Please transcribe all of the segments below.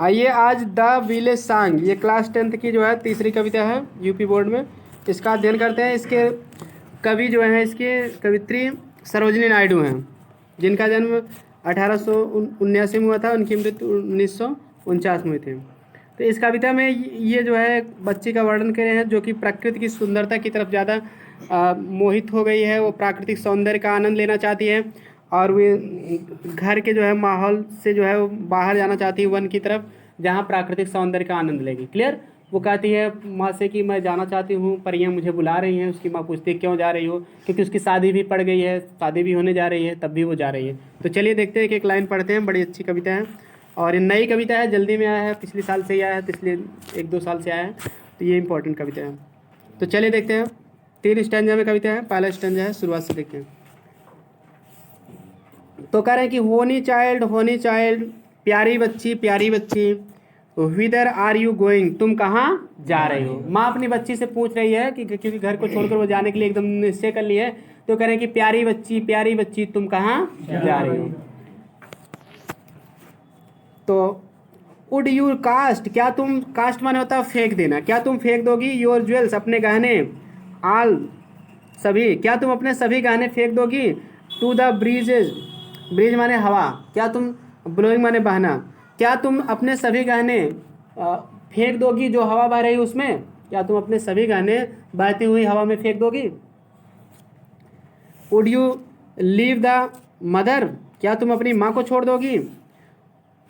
आइए आज the village song, ये क्लास 10th की जो है तीसरी कविता है यूपी बोर्ड में। इसका अध्ययन करते हैं। इसके कवि जो हैं, इसके कवित्री सरोजिनी नायडू हैं, जिनका जन्म 1879 में हुआ था। उनकी मृत्यु 1949 में हुई थी। तो इस कविता में ये जो है बच्ची का वर्णन कर रहे हैं, जो कि प्रकृति की सुंदरता की तरफ ज़्यादा मोहित हो गई है। वो प्राकृतिक सौंदर्य का आनंद लेना चाहती है और वे घर के जो है माहौल से जो है वो बाहर जाना चाहती है, वन की तरफ, जहाँ प्राकृतिक सौंदर्य का आनंद लेगी। क्लियर। वो कहती है माँ से कि मैं जाना चाहती हूँ, परियां मुझे बुला रही हैं। उसकी माँ पूछती है क्यों जा रही हो, क्योंकि उसकी शादी भी पड़ गई है, शादी भी होने जा रही है, तब भी वो जा रही है। तो चलिए देखते हैं कि एक लाइन पढ़ते हैं। बड़ी अच्छी कविता है और ये नई कविता है, जल्दी में आया है, पिछले साल से ही आया है, पिछले 1-2 साल से आया है। तो ये इंपॉर्टेंट कविता है। तो चलिए देखते हैं। 3 स्टैंजा में कविता है। पहला स्टैंजा है, शुरुआत से देखते हैं। तो कह रहे हैं कि होनी चाइल्ड, प्यारी बच्ची, विदर आर यू गोइंग, तुम कहाँ जा रही हो। माँ अपनी बच्ची से पूछ रही है कि क्योंकि घर को छोड़कर वो जाने के लिए एकदम निश्चय कर ली है। तो कह रहे हैं कि प्यारी बच्ची तुम कहाँ जा रही हो। तो वुड यू कास्ट, क्या तुम, कास्ट माने होता है फेंक देना, क्या तुम फेंक दोगी योर ज्वेल्स, अपने गहने, आल सभी, क्या तुम अपने सभी गहने फेंक दोगी टू द ब्रीजेज, ब्रिज माने हवा, क्या तुम, ब्लोइंग माने बहना, क्या तुम अपने सभी गहने फेंक दोगी जो हवा बह रही उसमें, क्या तुम अपने सभी गहने बहती हुई हवा में फेंक दोगी। Would you leave the mother, क्या तुम अपनी माँ को छोड़ दोगी।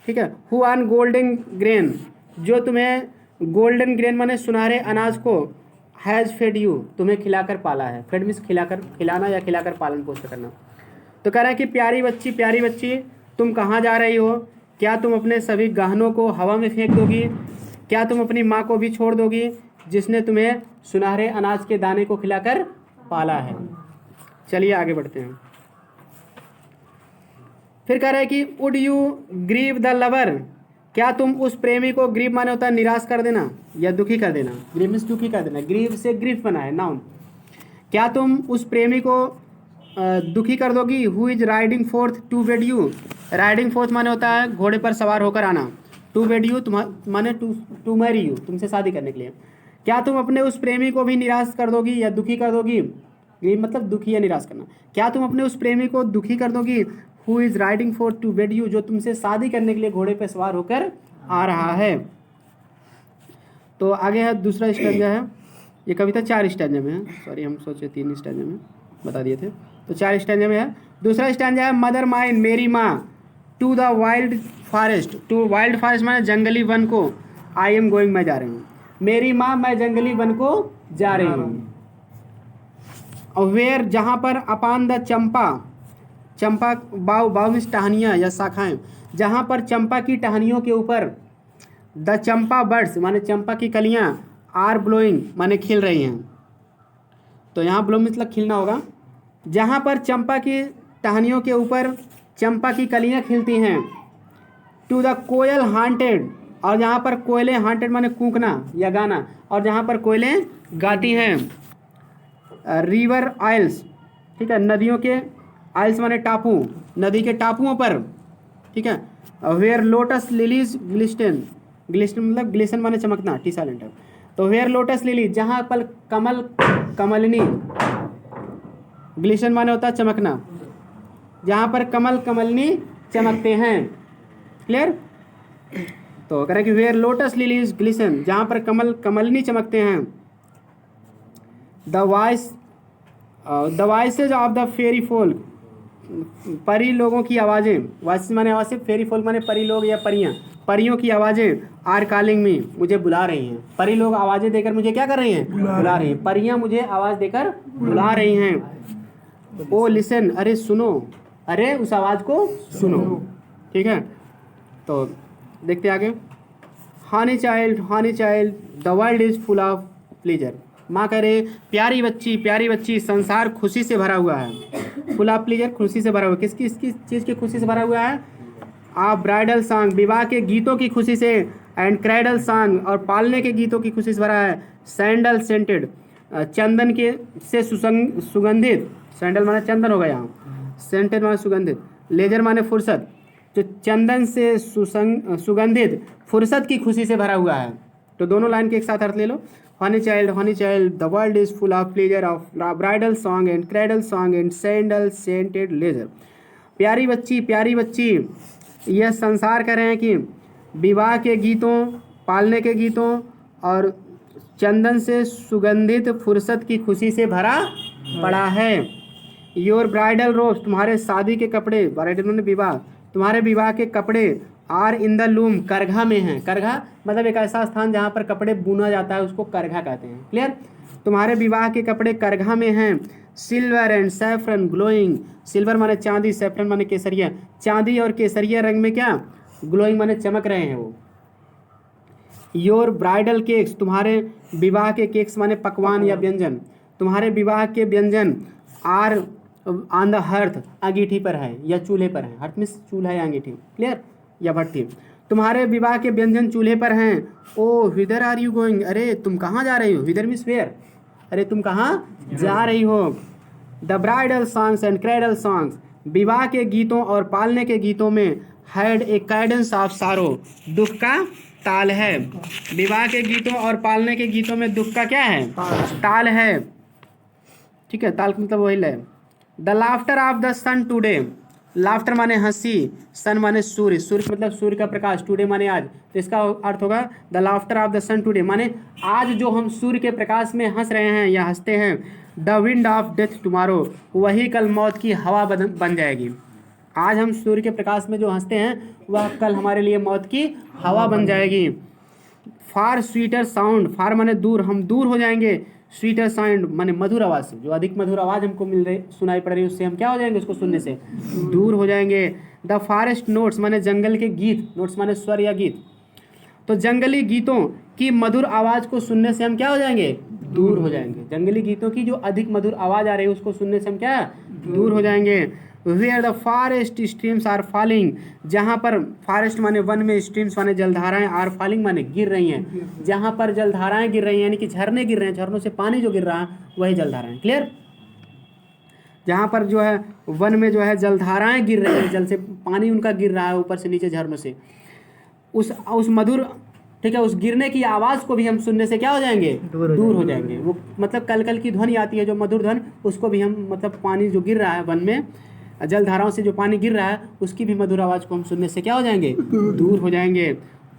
ठीक है। हु आन गोल्डन ग्रेन, जो तुम्हें, गोल्डन ग्रेन माने सुनहरे अनाज को, हैज़ फेड यू, तुम्हें खिलाकर पाला है। फेड मीन्स खिलाकर, खिलाना या खिलाकर पालन पोषण करना। तो कह रहा है कि प्यारी बच्ची तुम कहाँ जा रही हो, क्या तुम अपने सभी गहनों को हवा में फेंक दोगी, क्या तुम अपनी माँ को भी छोड़ दोगी जिसने तुम्हें सुनहरे अनाज के दाने को खिलाकर पाला है। चलिए आगे बढ़ते हैं। फिर कह रहा है कि would you grieve the lover, क्या तुम उस प्रेमी को, ग्रीव माने होता है निराश कर देना या दुखी कर देना, ग्रीव मीन्स दुखी कर देना, ग्रीव से ग्रीफ बना है नाउन। क्या तुम उस प्रेमी को दुखी कर दोगी। Who is riding forth to wed you, riding forth माने होता है घोड़े पर सवार होकर आना, टू वेड यू माने टू मैरी यू, तुमसे शादी करने के लिए। क्या तुम अपने उस प्रेमी को भी निराश कर दोगी या दुखी कर दोगी, ये मतलब दुखी या निराश करना। क्या तुम अपने उस प्रेमी को दुखी कर दोगी। Who is riding forth to wed you, जो तुमसे शादी करने के लिए घोड़े पर सवार होकर आ रहा है। तो आगे है दूसरा स्टैंजा है। ये कविता 4 स्टैंजा में है, सॉरी हम सोचे 3 स्टैंजा में बता दिए थे। तो 4 स्टैंजा में है। दूसरा स्टैंजा है मदर माइन, मेरी माँ, to the wild forest, to wild forest माने जंगली वन को, आई एम गोइंग, मैं जा रही हूँ। मेरी माँ, मैं जंगली वन को जा रही हूँ। और वेयर, जहाँ पर, अपान द चंपा बाव मीन्स टहनियाँ या शाखाएं, जहाँ पर चंपा की टहनियों के ऊपर, द चंपा बर्ड्स माने चंपा की कलियाँ, आर ब्लोइंग माने खिल रही हैं। तो यहाँ ब्लो मतलब खिलना होगा। जहाँ पर चंपा की टहनियों के ऊपर चंपा की कलियाँ खिलती हैं। टू द कोयल हांटेड, और जहाँ पर कोयलें, हांटेड माने कूकना या गाना, और जहाँ पर कोयलें गाती हैं। रिवर आइल्स, ठीक है, नदियों के, आइल्स माने टापू, नदी के टापुओं पर, ठीक है। वेयर लोटस लिलीज ग्लिस्टन, ग्लिस्टन मतलब ग्लिसन माने चमकना, टी साइलेंट है। तो वेयर लोटस लिली, जहाँ पर कमल, कमलनी, ग्लिशन माने होता है चमकना, जहाँ पर कमल कमलनी चमकते हैं। क्लियर। तो कह रहे कि वेयर लोटस लिलीज ग्लिसन, जहाँ पर कमल कमलनी चमकते हैं। The voices of the fairy folk, परी लोगों की आवाज़ें, वॉइस माने आवाज़ से, फेरी फोल्क माने परी लोग या परियाँ, परियों की आवाज़ें, आर कॉलिंग मी, मुझे बुला रही हैं। परी लोग आवाज़ें देकर मुझे क्या कर रही हैं, बुला रही हैं। परियां मुझे आवाज़ देकर बुला रही हैं। ओ लिसन, अरे सुनो, अरे उस आवाज़ को सुनो। ठीक है। तो देखते आगे। Honey child the world is full of pleasure, माँ कह रहे प्यारी बच्ची संसार खुशी से भरा हुआ है। फुल ऑफ प्लेजर, खुशी से भरा हुआ है। किसकी चीज़ की खुशी से भरा हुआ है। आप ब्राइडल सॉन्ग, विवाह के गीतों की खुशी से, एंड क्राइडल सॉन्ग, और पालने के गीतों की खुशी से भरा है। सैंडल सेंटेड, चंदन के से सुगंधित, सैंडल माने चंदन हो गया यहाँ, सेंटेड माने सुगंधित। लेजर माने फुर्सत, जो चंदन से सुगंधित फुर्सत की खुशी से भरा हुआ है। तो दोनों लाइन के एक साथ अर्थ ले लो। Honey child, the world is full of pleasure of bridal song and cradle song and sandal scented leisure. प्यारी बच्ची, यह संसार कह रहे हैं कि विवाह के गीतों, पालने के गीतों और चंदन से सुगंधित फुर्सत की खुशी से भरा पड़ा है। योर ब्राइडल रोब्स, तुम्हारे शादी के कपड़े, ब्राइडल मतलब विवाह, तुम्हारे विवाह के कपड़े आर इन द लूम, करघा में हैं। करघा मतलब एक ऐसा स्थान जहाँ पर कपड़े बुना जाता है, उसको करघा कहते हैं। क्लियर? तुम्हारे विवाह के कपड़े करघा में हैं। Silver and saffron glowing, silver माने चांदी, सैफरन माने केसरिया, चांदी और केसरिया रंग में क्या ग्लोइंग माने चमक रहे हैं वो। योर ब्राइडल केक्स, तुम्हारे विवाह के केक्स माने पकवान या व्यंजन, तुम्हारे विवाह के व्यंजन आर ऑन द हर्थ, अंगीठी पर है या चूल्हे पर है। हर्थ मीन्स चूल्हा या अंगीठी, क्लियर, या भट्टी। तुम्हारे विवाह के व्यंजन चूल्हे पर हैं। ओ विदर आर यू गोइंग, अरे तुम कहाँ जा रही हो। विदर मीन्स वेयर, अरे तुम कहाँ जा रही हो। The bridal songs and cradle songs, विवाह के गीतों और पालने के गीतों में हैड ए कैडेंस ऑफ सारो, दुख का ताल है। विवाह के गीतों और पालने के गीतों में दुख का क्या है, ताल है। ठीक है, ताल का मतलब वही लय। The laughter of the sun today, laughter माने हंसी, सन माने सूर्य, सूर्य मतलब सूर्य का प्रकाश, टुडे माने आज, तो इसका अर्थ होगा the laughter of the sun today माने आज जो हम सूर्य के प्रकाश में हंस रहे हैं या हंसते हैं। The wind of death tomorrow, वही कल मौत की हवा बन जाएगी। आज हम सूर्य के प्रकाश में जो हंसते हैं वह कल हमारे लिए मौत की हवा बन जाएगी। फार स्वीटर साउंड, फार माने दूर, हम दूर हो जाएंगे। स्वीटर साउंड माने मधुर आवाज़ से, जो अधिक मधुर आवाज़ हमको मिल रही सुनाई पड़ रही है उससे हम क्या हो जाएंगे, उसको सुनने से दूर हो जाएंगे। द फॉरेस्ट नोट्स माने जंगल के गीत, नोट्स माने स्वर या गीत, तो जंगली गीतों की मधुर आवाज़ को सुनने से हम क्या हो जाएंगे, दूर हो जाएंगे। जंगली गीतों की जो अधिक मधुर आवाज़ आ रही है उसको सुनने से हम क्या दूर हो जाएंगे। Where the forest streams are falling, जहाँ पर फॉरेस्ट माने वन में, स्ट्रीम्स माने जलधाराएं, आर फॉलिंग माने गिर रही हैं, जहाँ पर जलधाराएं गिर रही हैं यानी कि झरने गिर रहे हैं, झरनों से पानी जो गिर रहा है वही जलधाराएं। क्लियर? जहाँ पर जो है वन में जो है जलधाराएं गिर रही हैं, जल से पानी उनका गिर रहा है ऊपर से नीचे झरनों से, उस मधुर, ठीक है, उस गिरने की आवाज़ को भी हम सुनने से क्या हो जाएंगे, दूर हो जाएंगे। वो मतलब कल की ध्वनि आती है जो मधुर ध्वनि, उसको भी हम मतलब पानी जो गिर रहा है वन में, जलधाराओं से जो पानी गिर रहा है उसकी भी मधुर आवाज़ को हम सुनने से क्या हो जाएंगे, दूर हो जाएंगे।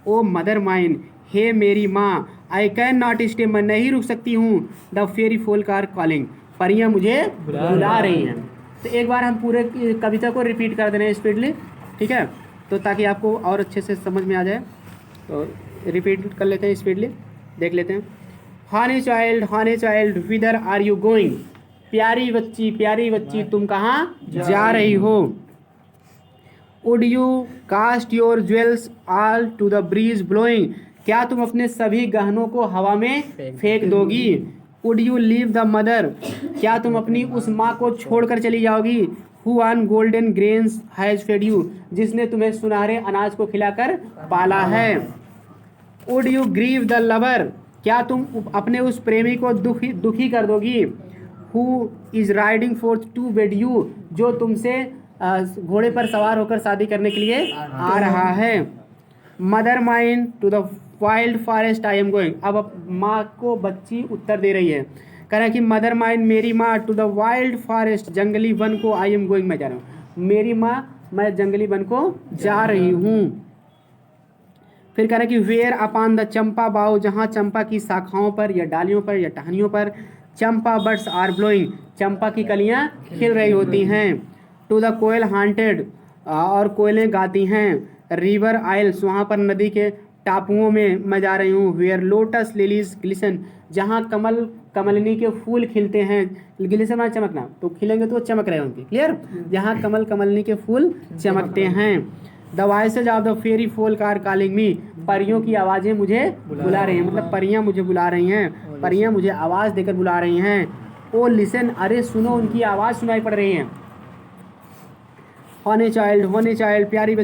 ओ मदर माइन, हे मेरी माँ, आई कैन नॉट स्टे, मैं नहीं रुक सकती हूँ। The fairy folk are calling, परियाँ मुझे बुला रही हैं। तो एक बार हम पूरे कविता को रिपीट कर दे रहे हैं स्पीडली, ठीक है, तो ताकि आपको और अच्छे से समझ में आ जाए। तो रिपीट कर लेते हैं स्पीडली, देख लेते हैं। Honey child whither are you going, प्यारी बच्ची तुम कहाँ जा रही हो। Would you cast your jewels all to the breeze blowing, क्या तुम अपने सभी गहनों को हवा में फेंक दोगी। Would you leave the mother, क्या तुम अपनी उस माँ को छोड़कर चली जाओगी। Who on golden grains has fed you, जिसने तुम्हें सुनहरे अनाज को खिलाकर पाला है। Would you grieve the lover, क्या तुम अपने उस प्रेमी को दुखी कर दोगी। Who is riding forth to wed you, जो तुमसे घोड़े पर सवार होकर शादी करने के लिए आ रहा है। Mother mine to the wild forest I am going, अब माँ को बच्ची उत्तर दे रही है, कह रहा है कि मदर माइन मेरी माँ, टू द वाइल्ड फॉरेस्ट जंगली वन को, आई एम गोइंग मैं जा रहा हूँ, मेरी माँ मैं जंगली वन को जा रही हूँ। फिर कह रहा है कि वेयर अपॉन द चंपा बाउ, जहाँ चंपा की शाखाओं पर या डालियों पर या टहनियों पर चंपा बर्ड्स आर ब्लोइंग, चंपा की कलियाँ खिल रही होती हैं। टू द कोयल हांटेड, और कोयलें गाती हैं। रिवर आइल्स, वहाँ पर नदी के टापुओं में मैं जा रही हूँ। वेयर लोटस लिलीज ग्लिसन, जहाँ कमलनी के फूल खिलते हैं, ग्लिसन माने चमकना, तो खिलेंगे तो चमक रहे होंगे। क्लियर? जहाँ कमलनी के फूल चमकते हैं। The voices of the fairy folk are calling me, परियों की आवाज़ें मुझे बुला रही हैं, मतलब परियां मुझे बुला रही हैं, परियां मुझे आवाज़ देकर बुला रही हैं। ओ लिसन, अरे सुनो, उनकी आवाज़ सुनाई पड़ रही है। हनी चाइल्ड प्यारी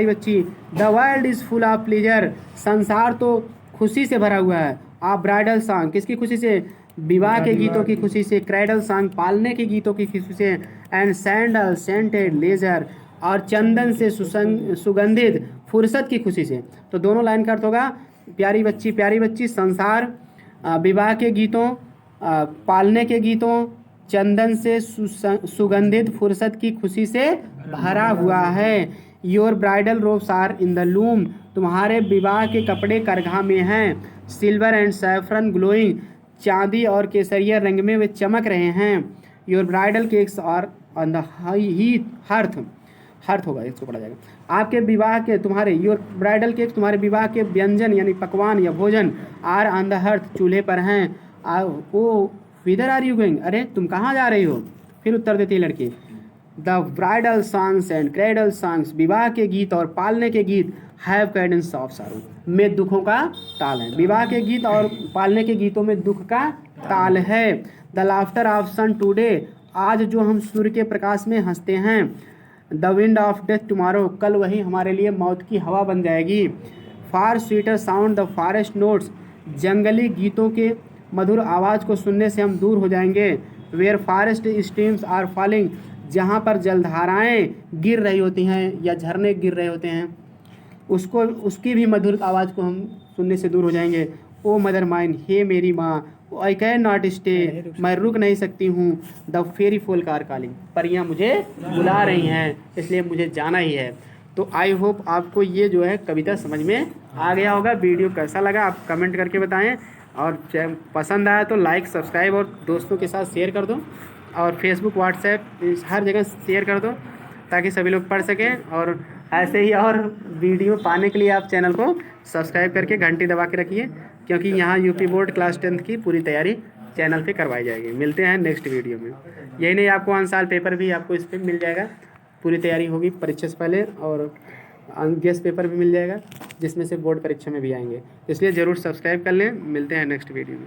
बच्ची, the world is full of pleasure, संसार तो खुशी से भरा हुआ है। आप ब्राइडल सॉन्ग, किसकी खुशी से, विवाह के गीतों की खुशी से। क्रेडल सॉन्ग, पालने के गीतों की खुशी से। एंड सैंडल सेंटेड लेजर, और चंदन से सुगंधित फुर्सत की खुशी से। तो दोनों लाइन का अर्थ होगा प्यारी बच्ची, संसार विवाह के गीतों, पालने के गीतों, चंदन से सुगंधित फुर्सत की खुशी से भरा हुआ है। Your bridal robes are in the loom, तुम्हारे विवाह के कपड़े करघा में हैं। सिल्वर एंड सैफरन ग्लोइंग, चांदी और केसरिया रंग में वे चमक रहे हैं। Your bridal cakes are on the hearth होगा, इसको पढ़ा जाएगा। आपके विवाह के तुम्हारे योर ब्राइडल केक्स, तुम्हारे विवाह के व्यंजन यानी पकवान या भोजन आर ऑन द हर्थ, चूल्हे पर हैं। ओ विदर आर यू गोइंग, अरे तुम कहाँ जा रही हो? फिर उत्तर देती है लड़की, the bridal songs and cradle songs, विवाह के गीत और पालने के गीत हैव कैडेंस ऑफ सारो, में दुखों का ताल है। विवाह के गीत और पालने के गीतों में दुख का ताल है। The laughter of sun today, आज जो हम सूर्य के प्रकाश में हंसते हैं। The wind of death tomorrow, कल वही हमारे लिए मौत की हवा बन जाएगी। Far sweeter sound the forest notes, जंगली गीतों के मधुर आवाज़ को सुनने से हम दूर हो जाएंगे। Where forest streams are falling, जहाँ पर जलधाराएं गिर रही होती हैं या झरने गिर रहे होते हैं, उसकी भी मधुर आवाज़ को हम सुनने से दूर हो जाएंगे। ओ मदर माइन, हे मेरी माँ, आई कैन नॉट स्टे, मैं रुक नहीं सकती हूँ। The fairy folk are calling, परियाँ मुझे बुला रही हैं, इसलिए मुझे जाना ही है। तो आई होप आपको ये जो है कविता समझ में आ गया होगा। वीडियो कैसा लगा आप कमेंट करके बताएं, और पसंद आया तो लाइक सब्सक्राइब और दोस्तों के साथ शेयर कर दो, और फेसबुक व्हाट्सएप हर जगह शेयर कर दो ताकि सभी लोग पढ़ सकें। और ऐसे ही और वीडियो पाने के लिए आप चैनल को सब्सक्राइब करके घंटी दबा के रखिए, क्योंकि यहाँ यूपी बोर्ड क्लास 10 की पूरी तैयारी चैनल पे करवाई जाएगी। मिलते हैं नेक्स्ट वीडियो में। यही नहीं, आपको आंसर पेपर भी आपको इस पर मिल जाएगा, पूरी तैयारी होगी परीक्षा से पहले, और गेस्ट पेपर भी मिल जाएगा जिसमें से बोर्ड परीक्षा में भी आएंगे। इसलिए ज़रूर सब्सक्राइब कर लें। मिलते हैं नेक्स्ट वीडियो में।